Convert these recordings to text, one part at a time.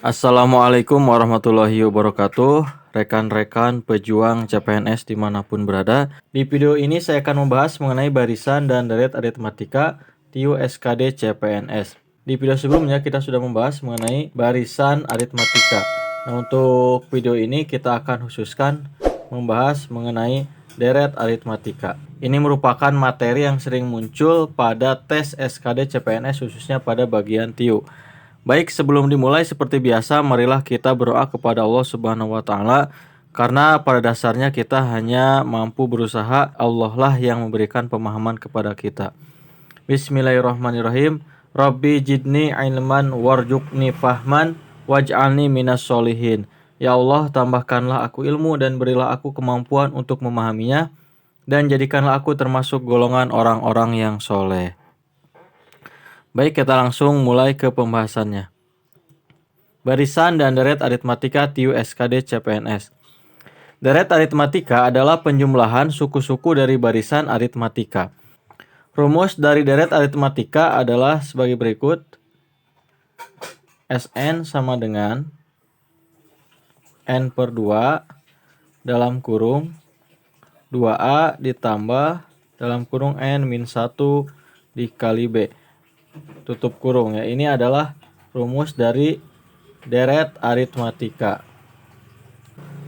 Assalamualaikum warahmatullahi wabarakatuh. Rekan-rekan pejuang CPNS dimanapun berada. Di video ini saya akan membahas mengenai barisan dan deret aritmatika TIU SKD CPNS. Di video sebelumnya kita sudah membahas mengenai barisan aritmatika. Nah, untuk video ini kita akan khususkan membahas mengenai deret aritmatika. Ini merupakan materi yang sering muncul pada tes SKD CPNS khususnya pada bagian TIU. Baik, sebelum dimulai seperti biasa, marilah kita berdoa kepada Allah Subhanahu wa taala karena pada dasarnya kita hanya mampu berusaha, Allah lah yang memberikan pemahaman kepada kita. Bismillahirrahmanirrahim. Rabbi jidni ilman warzuqni fahman waj'alni minas solihin. Ya Allah, tambahkanlah aku ilmu dan berilah aku kemampuan untuk memahaminya dan jadikanlah aku termasuk golongan orang-orang yang soleh. Baik, kita langsung mulai ke pembahasannya. Barisan dan deret aritmatika TIU SKD CPNS. Deret aritmatika adalah penjumlahan suku-suku dari barisan aritmatika. Rumus dari deret aritmatika adalah sebagai berikut. Sn sama dengan N per 2 dalam kurung 2A ditambah dalam kurung N min 1 dikali B. Tutup kurung ya. Ini adalah rumus dari deret aritmatika.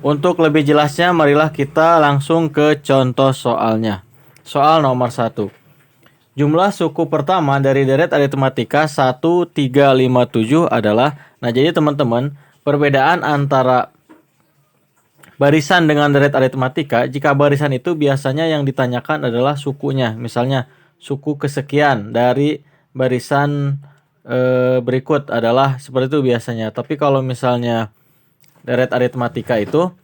Untuk lebih jelasnya marilah kita langsung ke contoh soalnya. Soal nomor 1. Jumlah suku pertama dari deret aritmatika 1357 adalah, nah jadi teman-teman, perbedaan antara barisan dengan deret aritmatika, jika barisan itu biasanya yang ditanyakan adalah sukunya. Misalnya suku kesekian dari barisan berikut adalah seperti itu biasanya. Tapi kalau misalnya deret aritmatika itu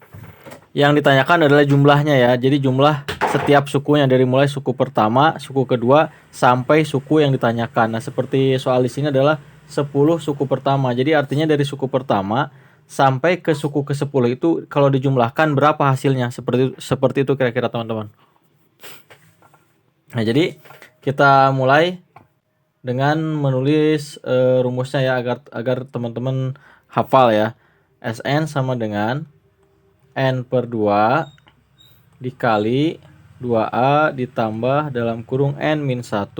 yang ditanyakan adalah jumlahnya ya. Jadi jumlah setiap sukunya dari mulai suku pertama, suku kedua sampai suku yang ditanyakan. Nah, seperti soal di sini adalah 10 suku pertama. Jadi artinya dari suku pertama sampai ke suku ke-10 itu kalau dijumlahkan berapa hasilnya? Seperti itu kira-kira teman-teman. Nah, jadi kita mulai dengan menulis rumusnya ya agar teman-teman hafal ya. Sn sama dengan N per 2 dikali 2A ditambah dalam kurung N min 1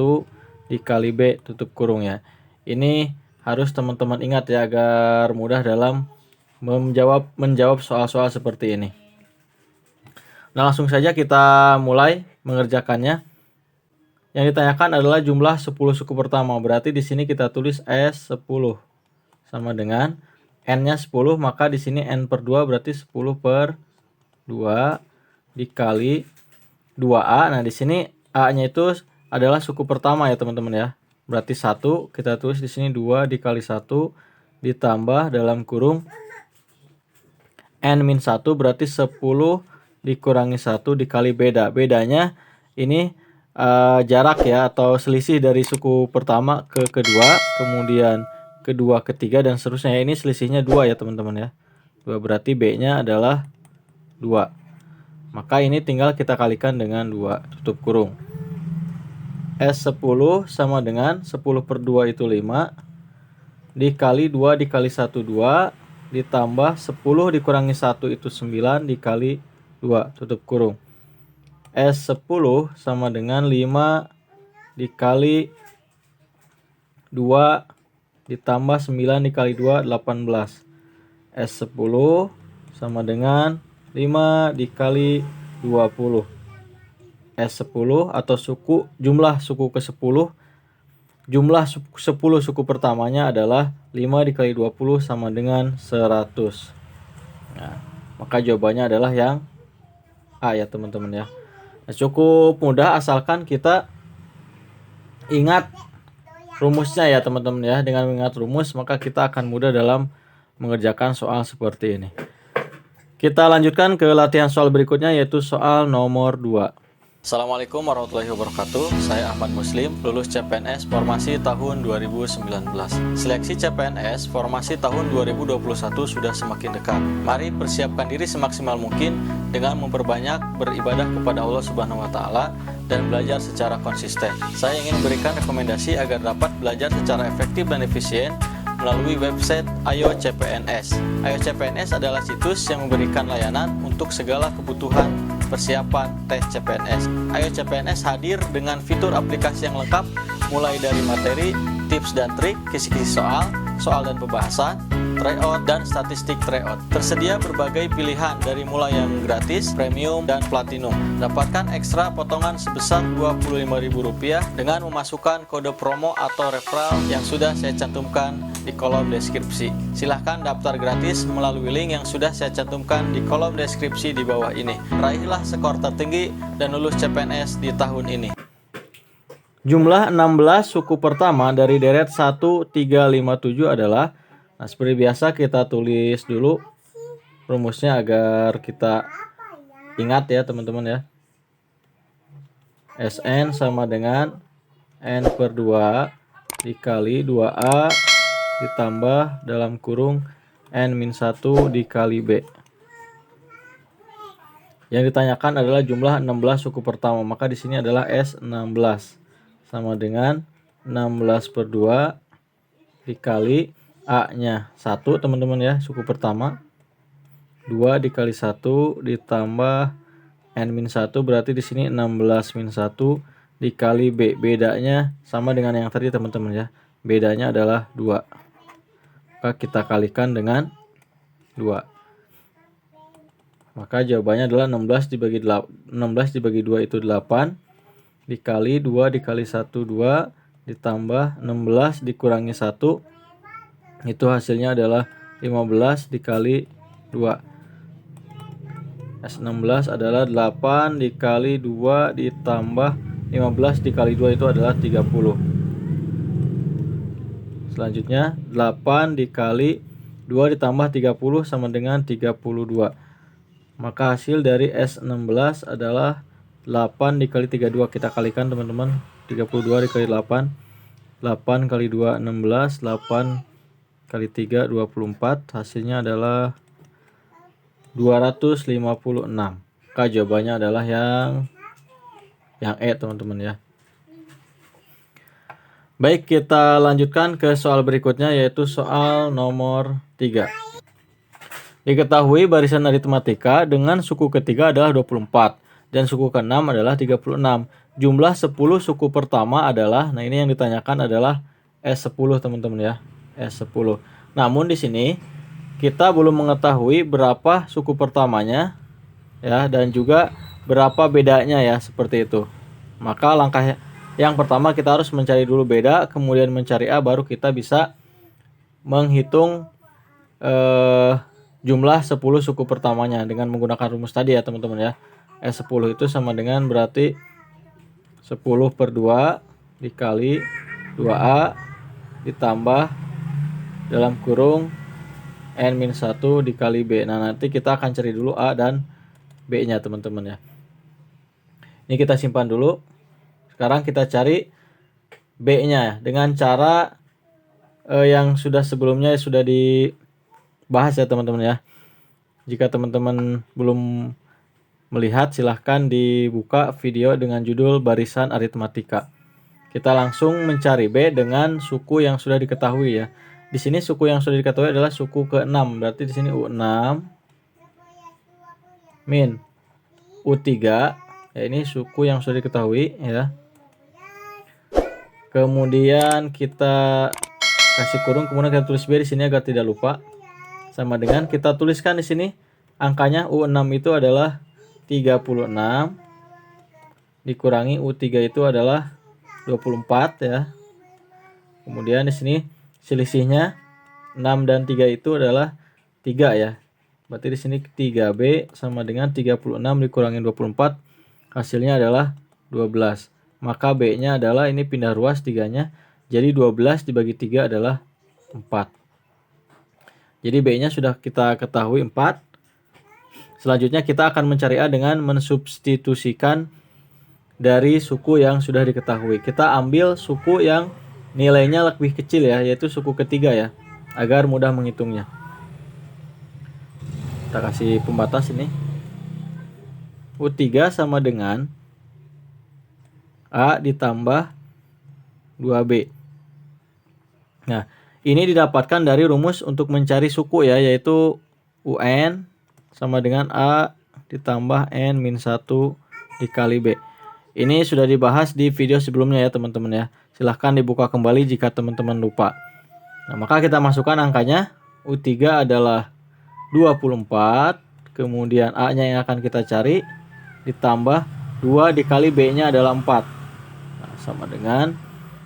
dikali B tutup kurung ya. Ini harus teman-teman ingat ya agar mudah dalam menjawab soal-soal seperti ini. Nah, langsung saja kita mulai mengerjakannya. Yang ditanyakan adalah jumlah 10 suku pertama. Berarti di sini kita tulis S10 sama dengan N-nya 10, maka di sini N per 2 berarti 10 per 2 dikali 2A. Nah, di sini A-nya itu adalah suku pertama ya, teman-teman ya. Berarti 1, kita tulis di sini 2 dikali 1 ditambah dalam kurung N min 1 berarti 10 dikurangi 1 dikali beda. Bedanya ini jarak ya atau selisih dari suku pertama ke kedua, kemudian kedua, ketiga dan seterusnya. Ini selisihnya 2 ya teman-teman ya. 2 berarti B-nya adalah 2. Maka ini tinggal kita kalikan dengan 2 tutup kurung. S10 sama dengan 10 per 2 itu 5 dikali 2 dikali 1 2 ditambah 10 dikurangi 1 itu 9 dikali 2 tutup kurung. S10 sama dengan 5 dikali 2 ditambah 9 dikali 2 18. S10 sama dengan 5 dikali 20. S10 atau jumlah suku ke-10, jumlah 10 suku pertamanya adalah 5 dikali 20 sama dengan 100. Nah, maka jawabannya adalah yang A ya teman-teman ya. Nah, cukup mudah asalkan kita ingat rumusnya ya teman-teman ya. Dengan mengingat rumus maka kita akan mudah dalam mengerjakan soal seperti ini. Kita lanjutkan ke latihan soal berikutnya yaitu soal nomor 2. Assalamualaikum warahmatullahi wabarakatuh. Saya Ahmad Muslim, lulus CPNS formasi tahun 2019. Seleksi CPNS formasi tahun 2021 sudah semakin dekat. Mari persiapkan diri semaksimal mungkin dengan memperbanyak beribadah kepada Allah Subhanahu wa taala dan belajar secara konsisten. Saya ingin memberikan rekomendasi agar dapat belajar secara efektif dan efisien melalui website Ayo CPNS. Ayo CPNS adalah situs yang memberikan layanan untuk segala kebutuhan persiapan tes CPNS. Ayo CPNS hadir dengan fitur aplikasi yang lengkap, mulai dari materi, tips dan trik, kisi-kisi soal dan pembahasan, tryout dan statistik tryout. Tersedia berbagai pilihan dari mulai yang gratis, premium, dan platinum. Dapatkan ekstra potongan sebesar Rp25.000 dengan memasukkan kode promo atau referral yang sudah saya cantumkan di kolom deskripsi. Silahkan daftar gratis melalui link yang sudah saya cantumkan di kolom deskripsi di bawah ini. Raihlah skor tertinggi dan lulus CPNS di tahun ini. Jumlah 16 suku pertama dari deret 1, 3, 5, 7 adalah, nah seperti biasa kita tulis dulu rumusnya agar kita ingat ya teman-teman ya. Sn sama dengan N per 2 dikali 2A ditambah dalam kurung N-1 dikali B. Yang ditanyakan adalah jumlah 16 suku pertama, maka di sini adalah S16 sama dengan 16 per 2 dikali A-nya 1 teman-teman ya, suku pertama, 2 dikali 1 ditambah N-1, berarti di sini 16 min 1 dikali B. Bedanya sama dengan yang tadi teman-teman ya, bedanya adalah 2. Maka kita kalikan dengan 2. Maka jawabannya adalah 16 dibagi 2 itu 8 dikali 2 dikali 1 2 ditambah 16 dikurangi 1, itu hasilnya adalah 15 dikali 2. S16 adalah 8 dikali 2 ditambah 15 dikali 2 itu adalah 30. Selanjutnya 8 dikali 2 ditambah 30 sama dengan 32. Maka hasil dari S16 adalah 8 dikali 32, kita kalikan teman-teman, 32 dikali 8, 8 kali 2 16, 8 kali 3 24, hasilnya adalah 256. Maka jawabannya adalah yang E teman-teman ya. Baik, kita lanjutkan ke soal berikutnya, yaitu soal nomor 3. Diketahui barisan aritmatika dengan suku ketiga adalah 24 dan suku ke-6 adalah 36. Jumlah 10 suku pertama adalah, nah ini yang ditanyakan adalah S10 teman-teman ya, S10. Namun di sini kita belum mengetahui berapa suku pertamanya ya, dan juga berapa bedanya ya, seperti itu. Maka langkah yang pertama kita harus mencari dulu beda, kemudian mencari A, baru kita bisa menghitung jumlah 10 suku pertamanya dengan menggunakan rumus tadi ya teman-teman ya. S10 itu sama dengan berarti 10 per 2 dikali 2A ditambah dalam kurung N-1 dikali B. Nah nanti kita akan cari dulu A dan B nya teman-teman ya. Ini kita simpan dulu. Sekarang kita cari B nya dengan cara yang sudah sebelumnya sudah dibahas ya teman-teman ya. Jika teman-teman belum melihat, silahkan dibuka video dengan judul barisan aritmatika. Kita langsung mencari B dengan suku yang sudah diketahui ya. Di sini suku yang sudah diketahui adalah suku ke-6, berarti di sini U6 min U3 ya, ini suku yang sudah diketahui ya. Kemudian kita kasih kurung, kemudian kita tulis B di sini agar tidak lupa. Sama dengan kita tuliskan di sini angkanya U6 itu adalah 36 dikurangi U3 itu adalah 24 ya. Kemudian di sini selisihnya 6 dan 3 itu adalah 3 ya. Berarti di sini 3B sama dengan 36 dikurangi 24, hasilnya adalah 12. Maka B-nya adalah, ini pindah ruas 3-nya. Jadi 12 dibagi 3 adalah 4. Jadi B-nya sudah kita ketahui 4. Selanjutnya kita akan mencari A dengan mensubstitusikan dari suku yang sudah diketahui. Kita ambil suku yang nilainya lebih kecil ya, yaitu suku ketiga ya, agar mudah menghitungnya. Kita kasih pembatas ini. U3 sama dengan A ditambah 2B. Nah, Ini didapatkan dari rumus untuk mencari suku ya, yaitu UN sama dengan A ditambah N-1 dikali B. Ini sudah dibahas di video sebelumnya ya teman-teman ya. Silahkan dibuka kembali jika teman-teman lupa. Nah, maka kita masukkan angkanya. U3 adalah 24, kemudian A-nya yang akan kita cari ditambah 2 dikali B-nya adalah 4. Nah, sama dengan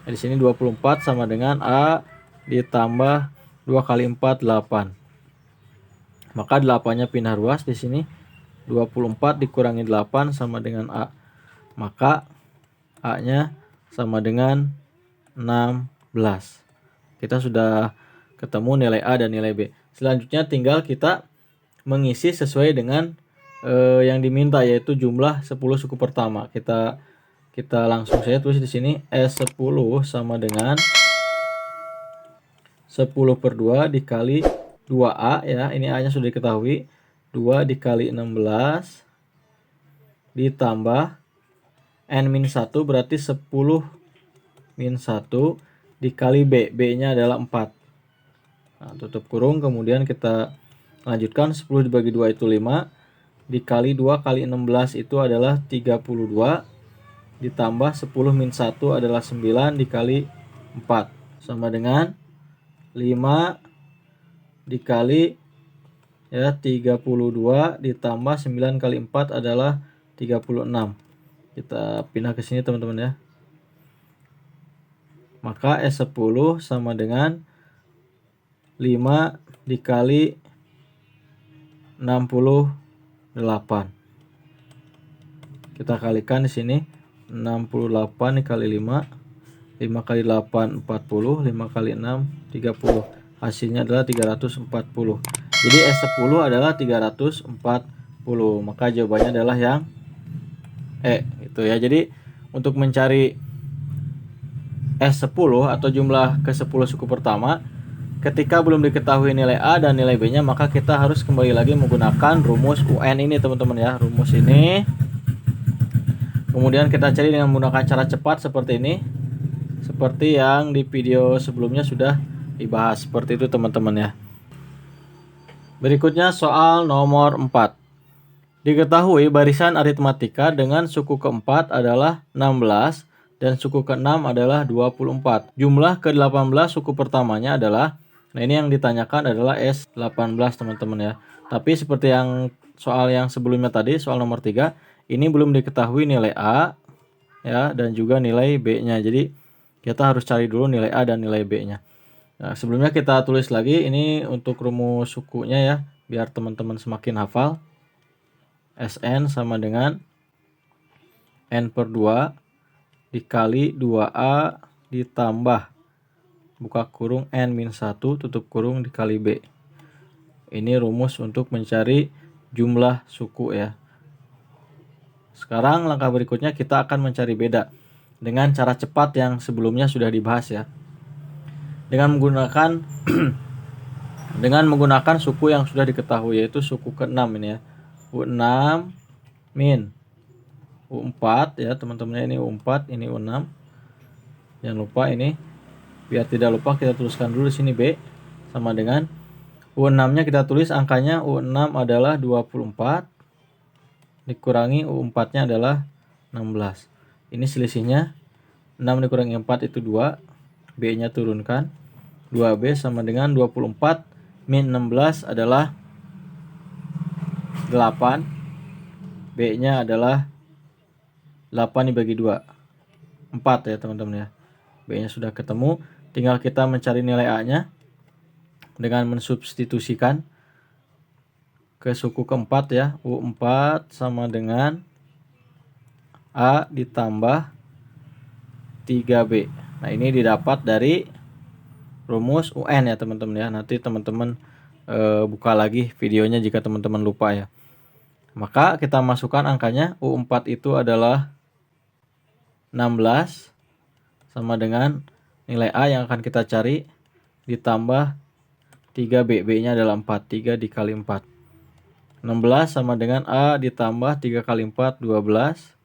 di sini 24 sama dengan A ditambah 2 kali 4 8. Maka 8-nya pindah ruas di sini. 24 dikurangi 8 sama dengan A. Maka A-nya sama dengan 16. Kita sudah ketemu nilai A dan nilai B. Selanjutnya tinggal kita mengisi sesuai dengan yang diminta, yaitu jumlah 10 suku pertama. Kita langsung saja tulis di sini S10 sama dengan 10 per 2 dikali 2A ya. Ini A-nya sudah diketahui. 2 dikali 16 ditambah N-1 berarti 10 min 1 dikali B. B-nya adalah 4. Nah, tutup kurung, kemudian kita lanjutkan. 10 dibagi 2 itu 5. Dikali 2 kali 16 itu adalah 32. Ditambah 10 min 1 adalah 9 dikali 4. Sama dengan 5 dikali ya 32 ditambah 9 kali 4 adalah 36. Kita pindah ke sini teman-teman ya. Maka S10 sama dengan 5 dikali 68. Kita kalikan di sini. 68 dikali 5. 5 kali 8 40. 5 kali 6 30. Hasilnya adalah 340. Jadi S10 adalah 340. Maka jawabannya adalah yang E. Itu ya. Jadi untuk mencari S10 atau jumlah ke-10 suku pertama, ketika belum diketahui nilai A dan nilai B-nya, maka kita harus kembali lagi menggunakan rumus UN ini teman-teman ya. Rumus ini kemudian kita cari dengan menggunakan cara cepat seperti ini. Seperti yang di video sebelumnya sudah dibahas. Seperti itu teman-teman ya. Berikutnya soal nomor 4. Diketahui barisan aritmatika dengan suku keempat adalah 16 dan suku ke-6 adalah 24. Jumlah ke-18 suku pertamanya adalah, nah ini yang ditanyakan adalah S18 teman-teman ya. Tapi seperti yang soal yang sebelumnya tadi, soal nomor 3, ini belum diketahui nilai A ya dan juga nilai B-nya. Jadi kita harus cari dulu nilai A dan nilai B-nya. Nah, sebelumnya kita tulis lagi ini untuk rumus sukunya ya, biar teman-teman semakin hafal. Sn sama dengan N per 2 dikali 2A ditambah buka kurung N-1 tutup kurung dikali B. Ini rumus untuk mencari jumlah suku ya. Sekarang langkah berikutnya kita akan mencari beda dengan cara cepat yang sebelumnya sudah dibahas ya. Dengan menggunakan suku yang sudah diketahui, yaitu suku ke-6 ini ya. U6 min U4 ya teman-teman, ini U4, ini U6. Jangan lupa ini, biar tidak lupa kita tuliskan dulu di sini B sama dengan U6-nya kita tulis angkanya. U6 adalah 24 dikurangi U4-nya adalah 16. Ini selisihnya 6 dikurangi 4 itu 2. B-nya turunkan. 2B sama dengan 24 min 16 adalah 8. B-nya adalah 8 dibagi 2. 4 ya teman-teman ya. B-nya sudah ketemu. Tinggal kita mencari nilai A-nya dengan mensubstitusikan ke suku keempat ya. U4 sama dengan A ditambah 3B. Nah ini didapat dari rumus UN ya teman-teman ya. Nanti teman-teman buka lagi videonya jika teman-teman lupa ya. Maka kita masukkan angkanya. U4 itu adalah 16 sama dengan nilai A yang akan kita cari ditambah 3B. B-nya adalah 4. 3 dikali 4. 16 sama dengan A ditambah 3 kali 4 12.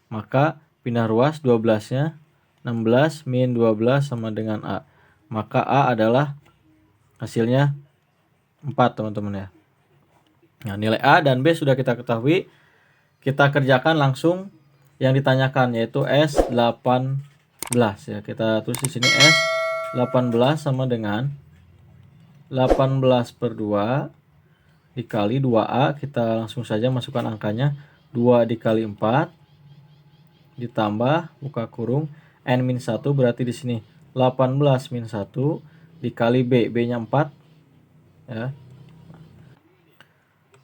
Maka pindah ruas 12-nya. 16 min 12 sama dengan A. Maka A adalah Hasilnya 4 teman-teman ya. Nah, nilai A dan B sudah kita ketahui. Kita kerjakan langsung yang ditanyakan, yaitu S18 ya. Kita tulis di sini S18 sama dengan 18 per 2 dikali 2A. Kita langsung saja masukkan angkanya. 2 dikali 4 ditambah buka kurung N-1, berarti di sini 18 min 1 dikali B. B-nya 4 ya.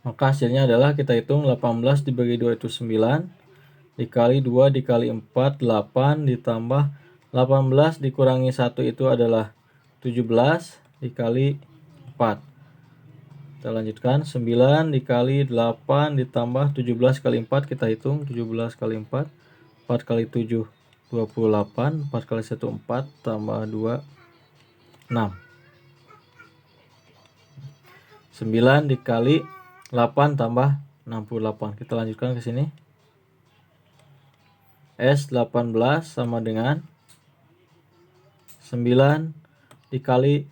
Maka hasilnya adalah kita hitung 18 dibagi 2 itu 9 dikali 2 dikali 4 8 ditambah 18 dikurangi 1 itu adalah 17 dikali 4. Kita lanjutkan 9 dikali 8 ditambah 17 kali 4, kita hitung 17 kali 4 4 kali 7 28, 4 kali 1 4 tambah 2 6. 9 dikali 8 tambah 68. Kita lanjutkan ke sini. S18 sama dengan 9 dikali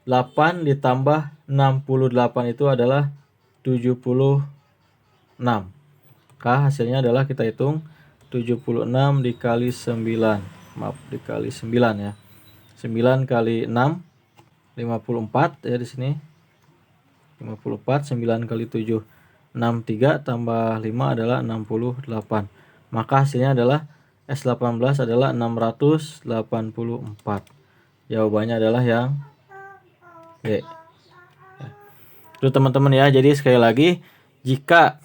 8 ditambah 68 itu adalah 76. Maka hasilnya adalah kita hitung 76 dikali 9. Maaf, dikali 9 ya. 9 kali 6 54 ya di sini. 54, 9 kali 7 63 tambah 5 adalah 68. Maka hasilnya adalah S18 adalah 684. Jawabannya adalah yang B. Itu teman-teman ya. Jadi sekali lagi, jika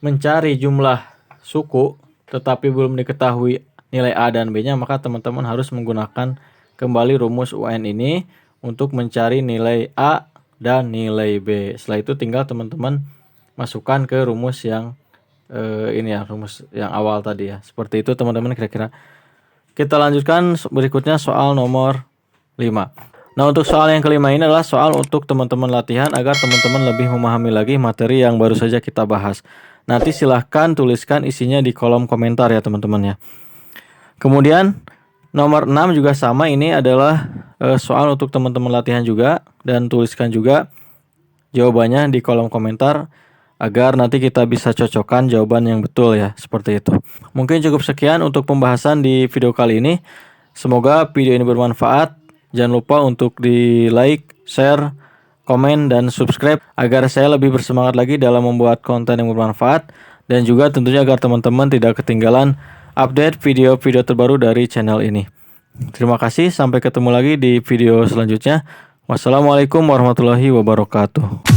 mencari jumlah suku tetapi belum diketahui nilai A dan B-nya, maka teman-teman harus menggunakan kembali rumus UN ini untuk mencari nilai A dan nilai B. Setelah itu tinggal teman-teman masukkan ke rumus yang ini ya, rumus yang awal tadi ya. Seperti itu teman-teman kira-kira. Kita lanjutkan berikutnya soal nomor 5. Nah, untuk soal yang kelima ini adalah soal untuk teman-teman latihan agar teman-teman lebih memahami lagi materi yang baru saja kita bahas. Nanti silahkan tuliskan isinya di kolom komentar ya teman-teman ya. Kemudian nomor 6 juga sama, ini adalah soal untuk teman-teman latihan juga, dan tuliskan juga jawabannya di kolom komentar agar nanti kita bisa cocokkan jawaban yang betul ya, seperti itu. Mungkin cukup sekian untuk pembahasan di video kali ini. Semoga video ini bermanfaat. Jangan lupa untuk di like, share, komen, dan subscribe agar saya lebih bersemangat lagi dalam membuat konten yang bermanfaat, dan juga tentunya agar teman-teman tidak ketinggalan update video-video terbaru dari channel ini. Terima kasih, sampai ketemu lagi di video selanjutnya. Wassalamualaikum warahmatullahi wabarakatuh.